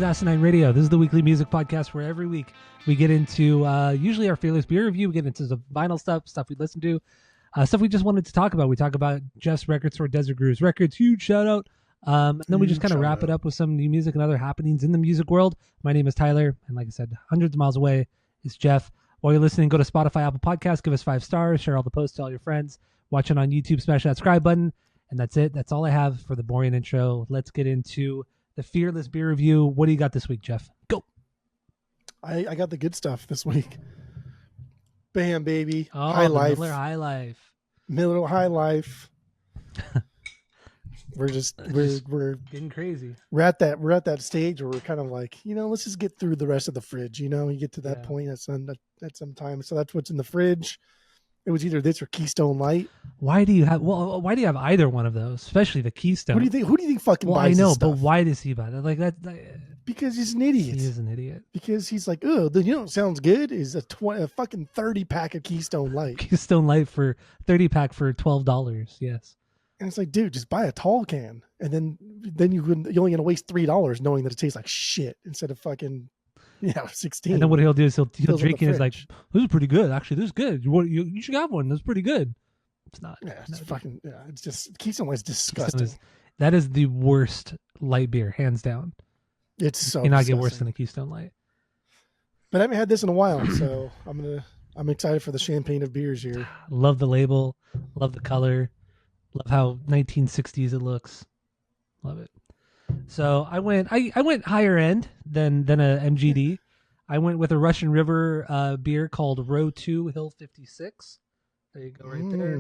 is Asinine Radio. This is the weekly music podcast where every week we get into usually our fearless beer review. We get into the vinyl stuff we listen to, stuff we just wanted to talk about. We talk about Jeff's Record Store, Desert Grooves Records, huge shout out. And then we just kind of wrap it up with some new music and other happenings in the music world. My name is Tyler, and like I said, hundreds of miles away is Jeff. While you're listening, go to Spotify, Apple Podcasts, give us 5 stars, share all the posts to all your friends. Watch it on YouTube, smash that subscribe button. And that's it. That's all I have for the boring intro. Let's get into the Fearless Beer Review. What do you got this week, Jeff? Go. I got the good stuff this week. Bam, baby. Oh, High Life. Miller High Life. Miller High Life. we're getting crazy. We're at that stage where we're kind of like, let's just get through the rest of the fridge. You get to that point at some time. So that's what's in the fridge. It was either this or Keystone Light. Why do you have either one of those, especially the Keystone? Who do you think fucking buys I know, this stuff? but why does he buy that? Like that? Because he's an idiot. He is an idiot. Because he's like, oh, sounds good is a fucking 30 pack of Keystone Light. Keystone Light for 30 pack for $12. Yes. And it's like, dude, just buy a tall can, and then you're only gonna waste $3 knowing that it tastes like shit instead of fucking 16. And then what he'll do is he'll drink it and it's like, this is pretty good. Actually, this is good. You should have one. That's pretty good. It's not. Yeah, it's just Keystone Light's disgusting. That is the worst light beer, hands down. It's so. You cannot get worse than a Keystone Light. But I haven't had this in a while, so I'm excited for the champagne of beers here. Love the label. Love the color. Love how 1960s it looks. Love it. So I went higher end than a MGD. I went with a Russian River beer called Row 2 Hill 56. There you go, right there.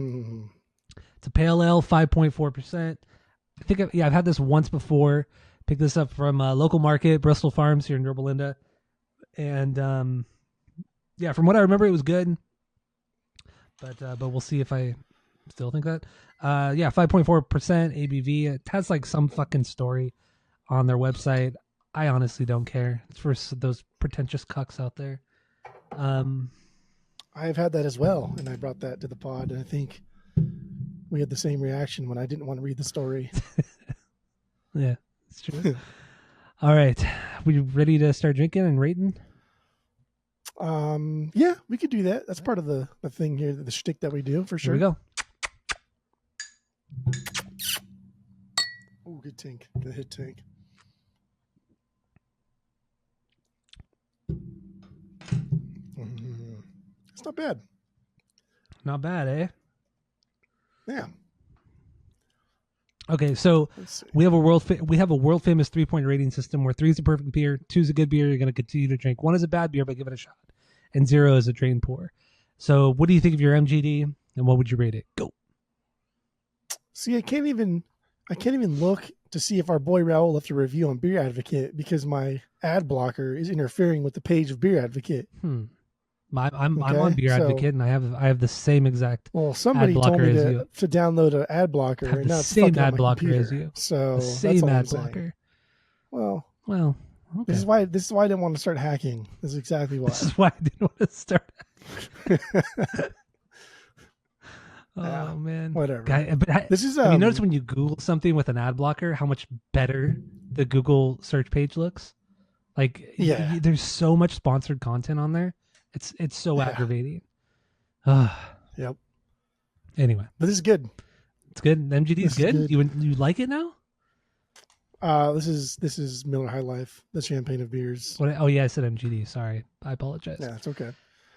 It's a pale ale, 5.4%. I think I've had this once before. Picked this up from a local market, Bristol Farms here in Yorba Linda, and from what I remember, it was good. But we'll see if I still think that. 5.4% ABV. It has like some fucking story on their website. I honestly don't care. It's for those pretentious cucks out there. I've had that as well, and I brought that to the pod, and I think we had the same reaction when I didn't want to read the story. Yeah, it's true. All right. We ready to start drinking and rating? Yeah, we could do that. That's part of the thing here, the shtick that we do, for sure. Here we go. Oh, good tank. Good hit tank. It's not bad. Not bad, eh? Yeah. Okay, so we have a world famous 3-point rating system where 3 is a perfect beer, 2 is a good beer you're going to continue to drink, 1 is a bad beer but give it a shot, and 0 is a drain pour. So what do you think of your MGD, and what would you rate it? Go. See, I can't even look to see if our boy Raul left a review on Beer Advocate because my ad blocker is interfering with the page of Beer Advocate. I'm on Beer Advocate, and I have the same exact. Well, somebody told me to download an ad blocker, and now it's same ad blocker computer. as you. So the same ad blocker. Saying. Well, okay. This is why I didn't want to start hacking. This is exactly why. This is why I didn't want to start. Oh man, whatever. This is. You notice when you Google something with an ad blocker, how much better the Google search page looks. Like, there's so much sponsored content on there. It's so aggravating. Yep. Anyway, but this is good. It's good. MGD is good. You like it now? This is Miller High Life, the champagne of beers. Oh yeah, I said MGD. Sorry, I apologize. Yeah, it's okay.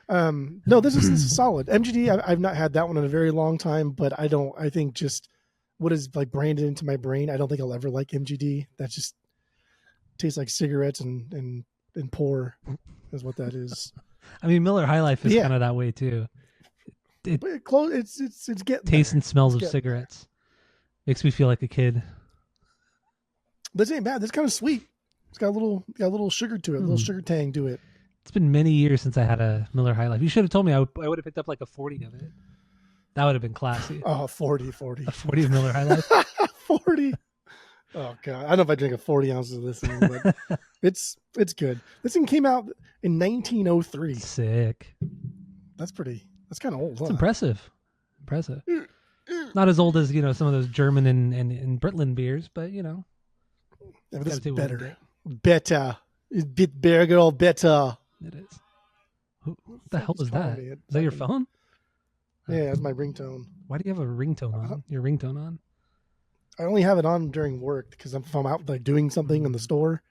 No, this is solid. MGD, I've not had that one in a very long time, but I think just what is like branded into my brain, I don't think I'll ever like MGD. That just tastes like cigarettes and poor is what that is. I mean, Miller High Life is kind of that way too. It's getting tastes there. And smells of cigarettes. Makes me feel like a kid. This ain't bad. This kind of sweet. It's got a little sugar to it, a little sugar tang to it. It's been many years since I had a Miller High Life. You should have told me. I would have picked up like a 40 of it. That would have been classy. Oh, 40. A 40 of Miller High Life. 40. Oh God, I don't know if I drink a 40 ounces of this thing, but it's good. This thing came out in 1903. Sick. That's kind of old. It's impressive. Not as old as some of those German and Britland beers, but Yeah, but this is better. Better. Bit bear girl better. It is. Who Who the the fuck hell is was calling that? me? Is that your phone? Yeah, that's my ringtone. Why do you have a ringtone Uh, on? Your ringtone on? I only have it on during work because if I'm out like doing something in the Mm. store,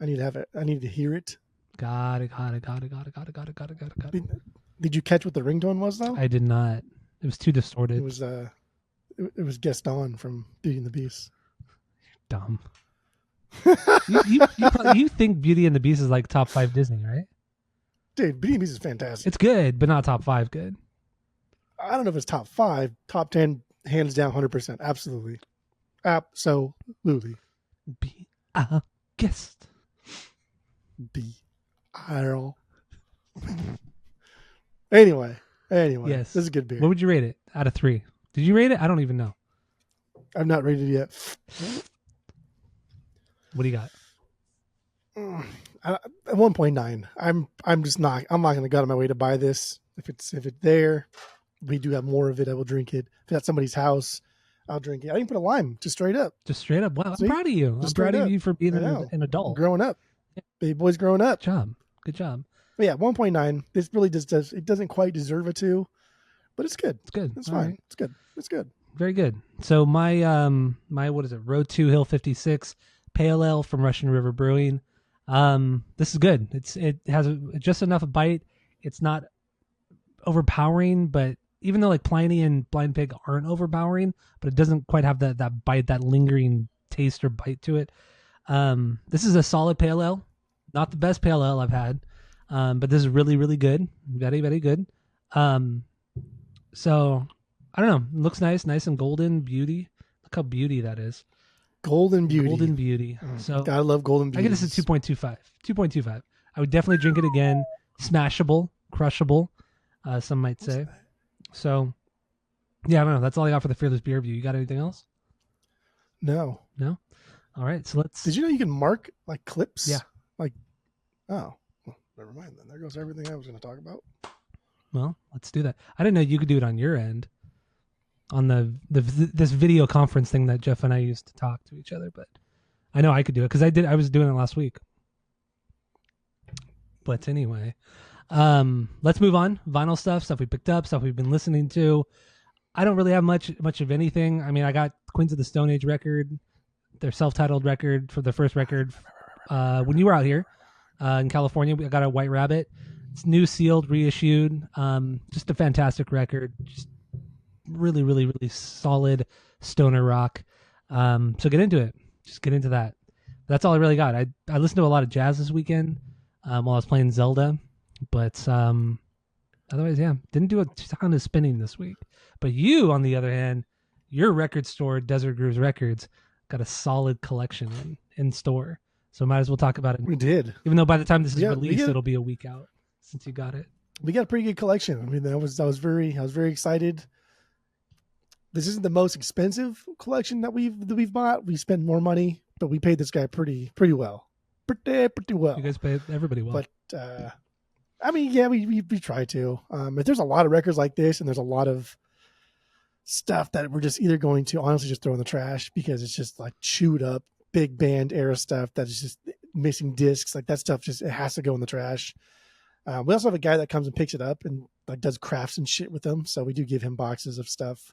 I need to have it. I need to hear it. Got it. Got it. Got it. Got it. Got it. Got it. Got it. Got it. Got it. Did you catch what the ringtone was though? I did not. It was too It distorted. was it was Gaston from Beauty and the Beast. Dumb. You think Beauty and the Beast is like top 5 Disney, right? Dude, Beauty and the Beast is fantastic. It's good, but not top 5 good. I don't know if it's top 5, top 10, hands down, 100%. Absolutely. Absolutely. Be a guest. Be Earl. Anyway, Yes. this is a good beer. What would you rate it out of 3? Did you rate it? I don't even know. I'm not rated yet. What do you got? At 1.9. I'm just not. I'm not going to go out of my way to buy this. If it's there, we do have more of it. I will drink it. If it's at somebody's house, I'll drink it. I didn't put a lime. Just straight up. Just straight up. Wow, See? I'm proud of you. I'm Just proud straight of up. you for being I know. an adult. Growing up, baby boys growing up. Good job. Good job. But yeah, 1.9. This really just does. It doesn't quite deserve a 2, but it's good. It's good. It's All fine. right. It's good. It's good. Very good. So my what is it? Road 2 Hill 56 Pale Ale from Russian River Brewing. This is good. It has just enough bite. It's not overpowering, but even though like Pliny and Blind Pig aren't overpowering, but it doesn't quite have that bite, that lingering taste or bite to it. This is a solid pale ale, not the best pale ale I've had, but this is really really good, very very good. So I don't know, it looks nice and golden beauty. Look how beauty that is. Golden Beauty. Golden beauty. So I love Golden Beauty. I give this a 2.25. 2.25. I would definitely drink it again. Smashable, crushable, some might say. So, yeah, I don't know. That's all I got for the Fearless Beer Review. You got anything else? No. No? All right, so let's... Did you know you can mark like clips? Yeah. Like, oh, well, never mind then. There goes everything I was going to talk about. Well, let's do that. I didn't know you could do it on your end, on this video conference thing that Jeff and I used to talk to each other, but I know I could do it because I was doing it last week. But anyway, let's move on. Vinyl stuff we picked up, stuff we've been listening to. I don't really have much of anything. I mean, I got Queens of the Stone Age record, their self-titled record for the first record. When you were out here in California, I got a White Rabbit. It's new, sealed, reissued. Just a fantastic record. Just really, really, really solid stoner rock. So get into it. Just get into that. That's all I really got. I listened to a lot of jazz this weekend while I was playing Zelda, but otherwise, yeah, didn't do a ton of spinning this week. But you, on the other hand, your record store, Desert Grooves Records, got a solid collection in store. So might as well talk about it. We did. Even though by the time this is Yeah, released, it'll be a week out since you got it. We got a pretty good collection. I mean, I was very excited. This isn't the most expensive collection that we've bought. We spent more money, but we paid this guy pretty well. Pretty well. You guys pay everybody well. But I mean, yeah, we try to. If there's a lot of records like this, and there's a lot of stuff that we're just either going to honestly just throw in the trash because it's just like chewed up big band era stuff that is just missing discs. Like that stuff just it has to go in the trash. We also have a guy that comes and picks it up and like does crafts and shit with them, so we do give him boxes of stuff.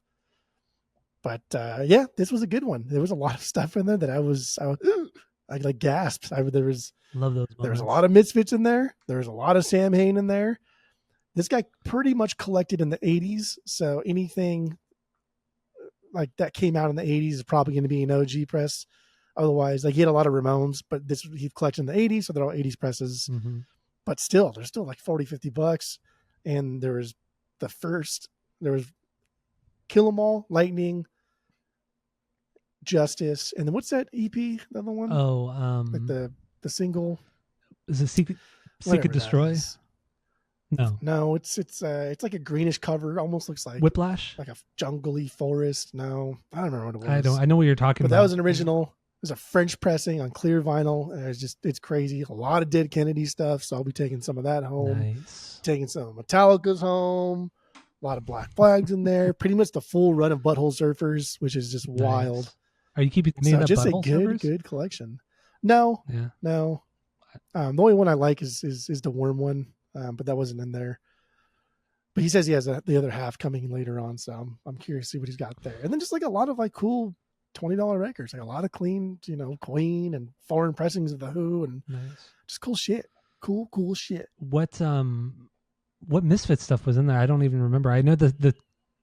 But yeah, this was a good one. There was a lot of stuff in there that I like gasped. Love those moments. There was a lot of Misfits in there. There was a lot of Sam Hain in there. This guy pretty much collected in the 80s, so anything like that came out in the 80s is probably going to be an OG press. Otherwise, like he had a lot of Ramones, but this he collected in the 80s, so they're all 80s presses. Mm-hmm. But still, they're still like $40-$50. And there was Kill 'Em All, Lightning, Justice, and then what's that EP? The other one? Oh, like the single. Is it Seek and Destroy? No, it's like a greenish cover. Almost looks like Whiplash, like a jungly forest. No, I don't remember what it was. I know what you're talking but about. That was an original. It was a French pressing on clear vinyl, and it's crazy. A lot of Dead Kennedy stuff, so I'll be taking some of that home. Nice. Taking some of Metallica's home. A lot of Black Flags in there. Pretty much the full run of Butthole Surfers, which is just wild. Are you keeping So up just a Butthole Surfers? good collection. No, Yeah. no. The only one I like is the worm one, but that wasn't in there. But he says he has the other half coming later on, so I'm curious to see what he's got there. And then just like a lot of like cool $20 records, like a lot of clean, Queen and foreign pressings of the Who and Nice. just cool shit. Cool shit. What Misfit stuff was in there? I don't even remember. I know the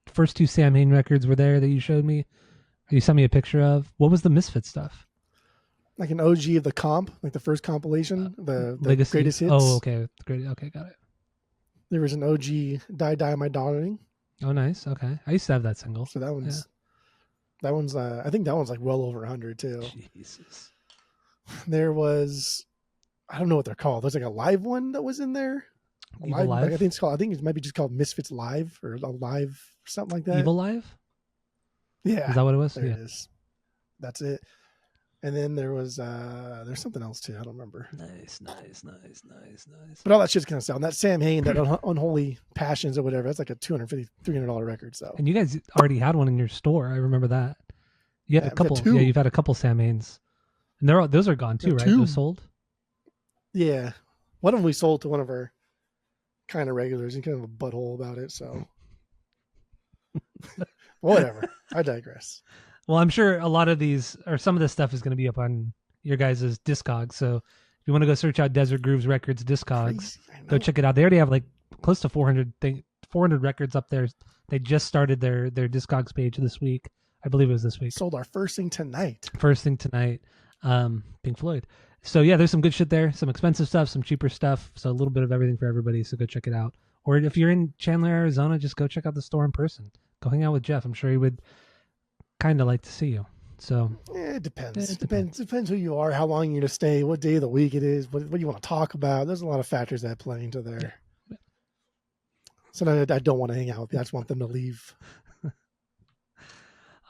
first two Sam Hain records were there that you showed me. You sent me a picture of. What was the Misfit stuff? Like an OG of the comp, like the first compilation, the Legacy. greatest hits. Oh, okay. Great. Okay, got it. There was an OG Die My Darling. Oh, nice. Okay, I used to have that single. So that one's I think that one's like well over 100 too. Jesus. There was, I don't know what they're called. There's like a live one that was in there. Evil Live. I think it's called. I think it might be just called Misfits Live or a live something like that. Evil Live. Yeah, Is that what it was? there Yeah. it is. That's it. And then there's something else too. I don't remember. Nice. But all that shit's kind of sound. That Sam Hain, that Unholy Passions or whatever. That's like a $250, $300 record. So. And you guys already had one in your store. I remember that. You had a couple. two. Yeah, you've had a couple Sam Hains, and those are gone too, right? Two. Those sold. Yeah, one of them we sold to one of our kind of regulars and kind of a butthole about it. So whatever. I digress. Well, I'm sure a lot of these or some of this stuff is going to be up on your guys' Discogs. So if you want to go search out Desert Grooves Records Discogs, go check it out. They already have like close to 400 records up there. They just started their Discogs page this week. I believe it was this week. Sold our first thing tonight. Pink Floyd. So yeah, there's some good shit there. Some expensive stuff, some cheaper stuff. So a little bit of everything for everybody. So go check it out. Or if you're in Chandler, Arizona, just go check out the store in person. Go hang out with Jeff. I'm sure he would kind of like to see you. So it depends. It depends who you are, how long you're going to stay, what day of the week it is, what you want to talk about. There's a lot of factors that play into there. Yeah. So I don't want to hang out with you. I just want them to leave.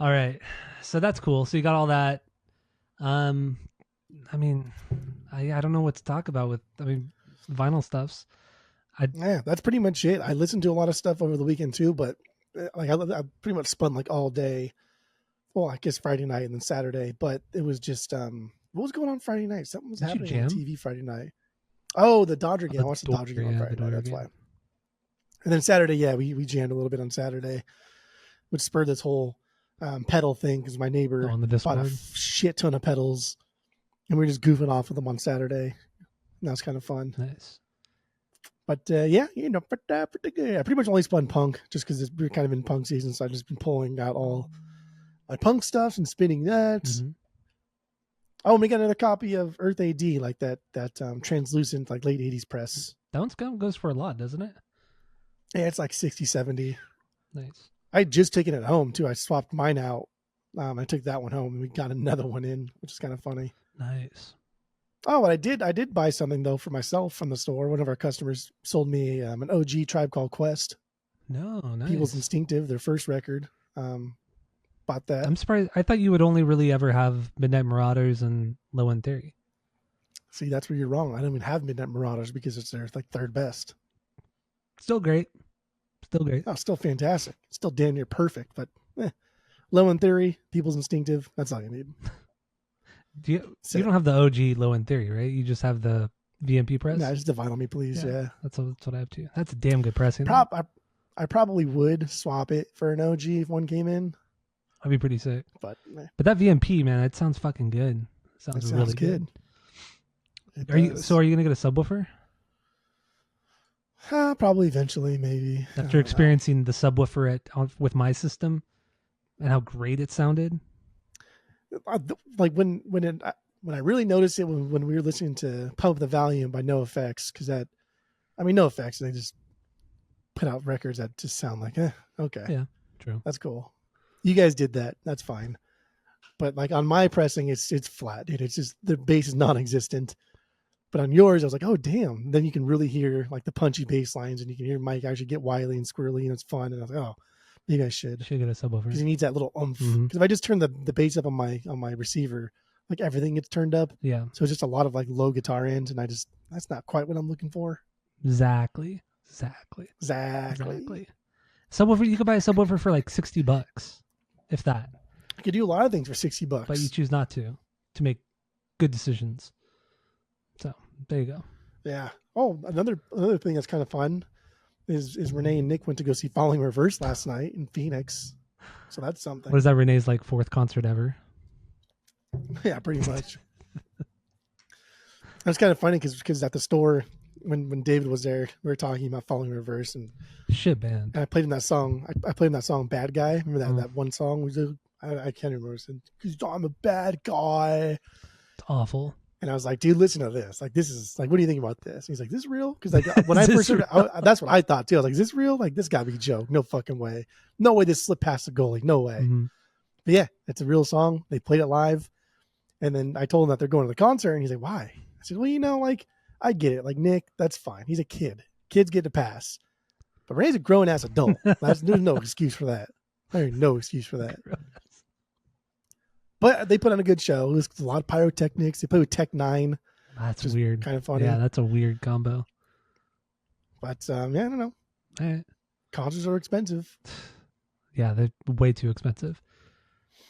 All right. So that's cool. So you got all that. I mean, I don't know what to talk about vinyl stuffs. Yeah, that's pretty much it. I listened to a lot of stuff over the weekend too, but like I pretty much spun like all day. Well, I guess Friday night and then Saturday, but it was just what was going on Friday night? Something was happening on TV Friday night. Oh, the Dodger game. I watched the Dodger game on Friday night. That's why. And then Saturday, yeah, we jammed a little bit on Saturday, which spurred this whole pedal thing because my neighbor bought a shit ton of pedals, and we were just goofing off with them on Saturday. And that was kind of fun. Nice. But yeah, I pretty much only spun punk just because we're kind of in punk season, so I've just been pulling out all my punk stuff and spinning that. Mm-hmm. Oh, and we got another copy of Earth AD, like that translucent, like late 80s press. That one goes for a lot, doesn't it? Yeah, it's like 60, 70. Nice. I had just taken it home too. I swapped mine out. I took that one home and we got another one in, which is kind of funny. Nice. Oh, and I did buy something though for myself from the store. One of our customers sold me an OG Tribe Called Quest. No, nice. People's Instinctive, their first record. Bought that. I'm surprised. I thought you would only really ever have Midnight Marauders and Low End Theory. See, that's where you're wrong. I don't even have Midnight Marauders because it's their like third best. Still great. Oh, still fantastic. Still damn near perfect, but Low End Theory, People's Instinctive, that's all you need. You don't have the OG Low End Theory, right? You just have the VMP press? No, just the Vinyl Me Please, yeah. That's what I have too. That's a damn good pressing. I probably would swap it for an OG if one came in. That'd be pretty sick. But that VMP, man, it sounds fucking good. It sounds really good. Are you gonna get a subwoofer? Probably eventually, maybe. After experiencing the subwoofer with my system and how great it sounded. Like when I really noticed it when we were listening to Pump the Volume by NoFX, because NoFX, they just put out records that just sound like okay, yeah, true, that's cool. You guys did that, that's fine. But like on my pressing, it's flat, dude. It's just the bass is non-existent. But on yours, I was like, oh damn! Then you can really hear like the punchy bass lines, and you can hear Mike actually get wily and squirrely, and it's fun. And I was like, oh, maybe I should get a subwoofer because he needs that little oomph. Because if I just turn the bass up on my receiver, like everything gets turned up. Yeah. So it's just a lot of like low guitar ends, and that's not quite what I'm looking for. Exactly. Subwoofer, you could buy a subwoofer for like $60, if that. You could do a lot of things for $60, but you choose not to make good decisions. So there you go. Yeah. Oh, another thing that's kind of fun is Renee and Nick went to go see Falling Reverse last night in Phoenix. So that's something. What is that? Renee's like 4th concert ever. Yeah, pretty much. It's kind of funny because at the store when David was there, we were talking about Falling Reverse and shit band. And I played him that song. I played him that song, "Bad Guy." Remember that one song? I can't remember. It said, "'Cause I'm a bad guy." It's awful. And I was like, "Dude, listen to this. Like, this is like, what do you think about this?" And he's like, "This is real?" Because like when I first heard it, that's what I thought too. I was like, "Is this real? Like, this got to be a joke. No fucking way. No way this slipped past the goalie. No way." Mm-hmm. But yeah, it's a real song. They played it live, and then I told him that they're going to the concert, and he's like, "Why?" I said, "Well, like, I get it. Like, Nick, that's fine. He's a kid. Kids get to pass." But Ray's a grown ass adult. There's no excuse for that. There's no excuse for that. But they put on a good show. There's a lot of pyrotechnics. They play with Tech 9. That's weird. Kind of funny. Yeah, that's a weird combo. But yeah, I don't know. All right. Concerts are expensive. Yeah, they're way too expensive.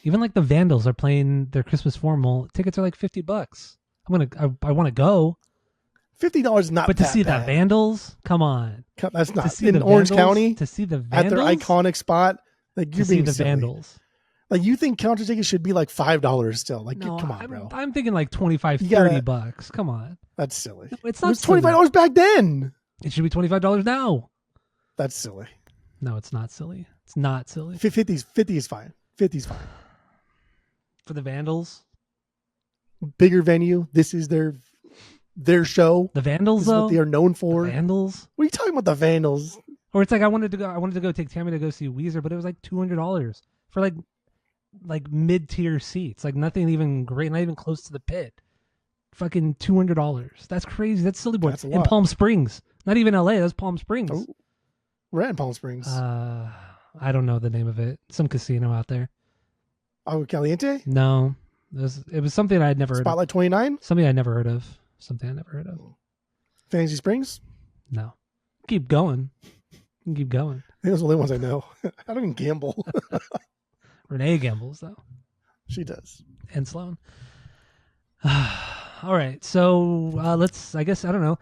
Even like the Vandals are playing their Christmas formal. Tickets are like $50. I want to go. $50 is not. But to see bad. the Vandals, come on. That's not to see in Orange County. To see the Vandals at their iconic spot. Like you're being the silly. Vandals. Like you think concert tickets should be like $5 still? Like no, come on, bro. I'm thinking like $25-$30. Come on. That's silly. No, it's not. It was $25 back then. It should be $25 now. That's silly. No, it's not silly. It's not silly. 50 is fine. 50 is fine. For the Vandals, bigger venue. This is their show. The Vandals, this is what they are known for. The Vandals. What are you talking about? The Vandals? Or it's like I wanted to go take Tammy to go see Weezer, but it was like $200 for like mid-tier seats, like nothing even great, not even close to the pit. Fucking $200. That's crazy. That's silly boy. That's a lot. In Palm Springs, not even LA. That's Palm Springs. Oh, we're at Palm Springs. I don't know the name of it. Some casino out there. Oh, Caliente? No, it was something I had never heard of. Spotlight 29? Something I never heard of. Something I never heard of. Fantasy Springs? No. Keep going. Keep going. I think those are the only ones I know. I don't even gamble. Renee gambles though. She does. And Sloan. All right. So let's, I guess, I don't know.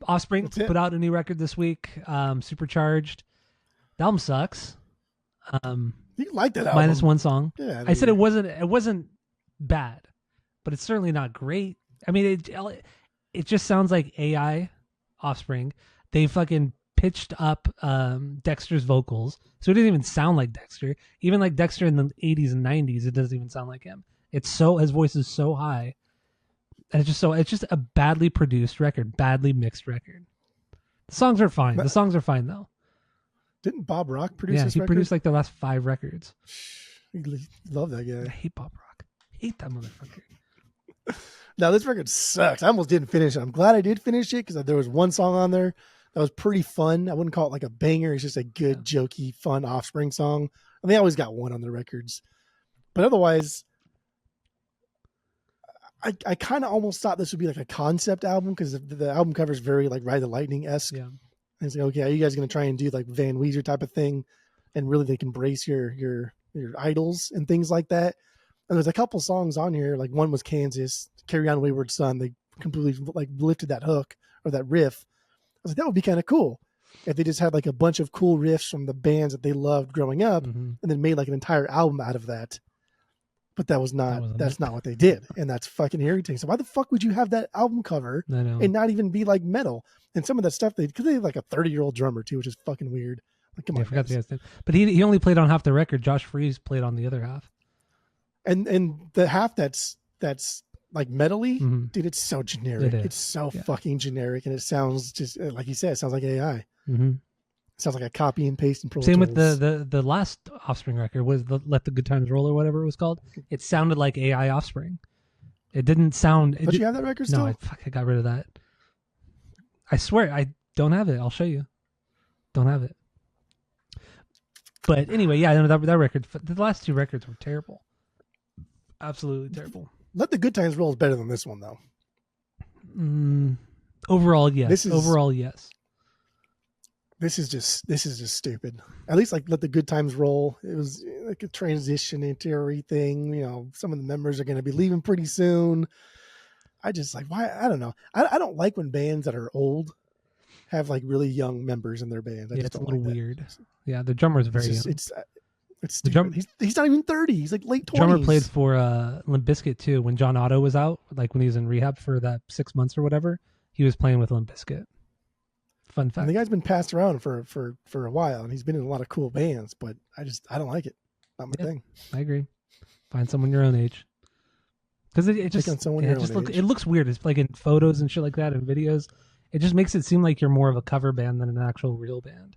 Offspring put out a new record this week. Supercharged. The album sucks. You like that album? Minus one song. Yeah, I said it wasn't bad, but it's certainly not great. I mean, it just sounds like AI Offspring. They fucking pitched up Dexter's vocals, so it doesn't even sound like Dexter. Even like Dexter in the 80s and 90s, it doesn't even sound like him. His voice is so high, and it's just a badly produced record, badly mixed record. The songs are fine. The songs are fine though. Didn't Bob Rock produce this he record? produced like the last 5 records. You love that guy. I hate Bob Rock. I hate that motherfucker. Now this record sucks. I almost didn't finish it. I'm glad I did finish it because there was one song on there that was pretty fun. I wouldn't call it like a banger. It's just a good, jokey, fun Offspring song. And they always got one on the records. But otherwise, I kind of almost thought this would be like a concept album because the album cover is very like Ride the Lightning-esque. Yeah. And it's like, okay, are you guys going to try and do like Van Weezer type of thing? And really like embrace your idols and things like that. And there's a couple songs on here. Like one was Kansas, Carry On Wayward Son. They completely like lifted that hook or that riff. I was like, that would be kind of cool if they just had like a bunch of cool riffs from the bands that they loved growing up and then made like an entire album out of that. But that's not what they did. And that's fucking irritating. So why the fuck would you have that album cover and not even be like metal? And some of that stuff, because they have like a 30-year-old drummer too, which is fucking weird. Like, come on, I forgot the guy's name. But he only played on half the record. Josh Freese played on the other half. And the half that's like metally, dude, it's so generic. It's so fucking generic, and it sounds just like you said. It sounds like AI. It sounds like a copy and paste in Pro Same Tools. with the last Offspring record was the Let the Good Times Roll or whatever it was called. It sounded like AI Offspring. It didn't sound. Don't you have that record still? No, I got rid of that. I swear I don't have it. I'll show you. Don't have it. But anyway, yeah, I know that record. The last 2 records were terrible. Absolutely terrible. Let the Good Times Roll is better than this one, though. Overall, yes. Overall, yes. This is just stupid. At least like Let the Good Times Roll. It was like a transition into everything. You know, some of the members are going to be leaving pretty soon. I just like why I don't know. I don't like when bands that are old have like really young members in their band. I Yeah, just it's a don't little like that. weird. Yeah, the drummer is It's very just young. it's The stupid. He's not even 30. He's like late drummer played 20s. for Limp Bizkit too when John Otto was out, like when he was in rehab for that 6 months or whatever. He was playing with Limp Bizkit. Fun And the fact. guy's been passed around for a while, and he's been in a lot of cool bands. But I don't like it. Not my Yeah, thing. I agree. Find someone your own age. Because it Take just on someone yeah, your own it age. looks weird. It's like in photos and shit like that and videos. It just makes it seem like you're more of a cover band than an actual real band.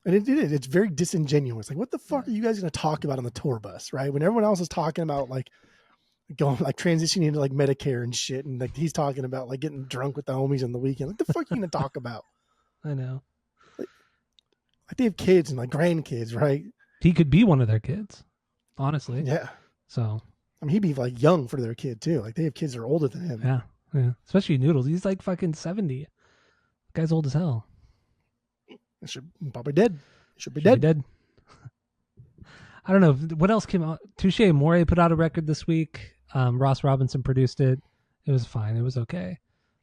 And it's very disingenuous. Like, what the fuck are you guys going to talk about on the tour bus, right? When everyone else is talking about like going like transitioning into like Medicare and shit, and like he's talking about like getting drunk with the homies on the weekend. Like, the fuck are you going to talk about? I know. Like they have kids and like grandkids, right? He could be one of their kids, honestly. Yeah. So I mean, he'd be like young for their kid too. Like they have kids that are older than him. yeah, yeah. Especially Noodles. He's like fucking 70. The guy's old as hell. They should probably dead. Should be Should be dead. dead. I don't know what else came out. Touche Amore put out a record this week. Ross Robinson produced it. It was fine. It was okay,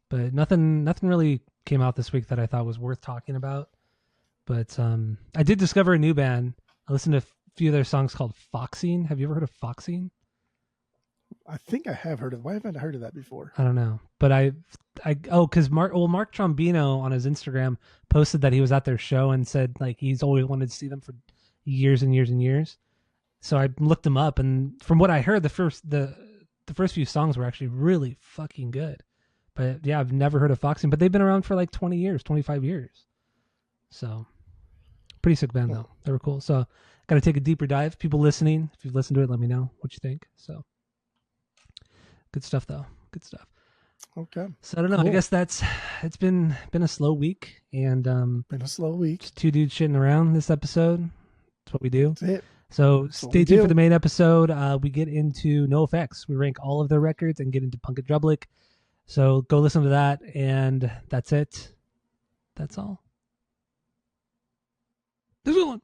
but nothing really came out this week that I thought was worth talking about. But I did discover a new band. I listened to a few of their songs called Foxine. Have you ever heard of Foxine? I think I have heard of. Why haven't I heard of that before? I don't know, but because Mark Trombino on his Instagram posted that he was at their show and said like he's always wanted to see them for years and years and years. So I looked them up, and from what I heard, the first few songs were actually really fucking good. But yeah, I've never heard of Foxing, but they've been around for like 20 years, 25 years. So pretty sick band though. They were cool. So got to take a deeper dive. People listening, if you've listened to it, let me know what you think. So good stuff though. Good stuff. Okay. So I don't know. Cool. I guess it's been a slow week, and been a slow week. Just two dudes shitting around this episode. That's what we do. That's it. So stay tuned for the main episode. We get into NoFX. We rank all of their records and get into Punk and Drublic. So go listen to that, and that's it. That's all. There's one.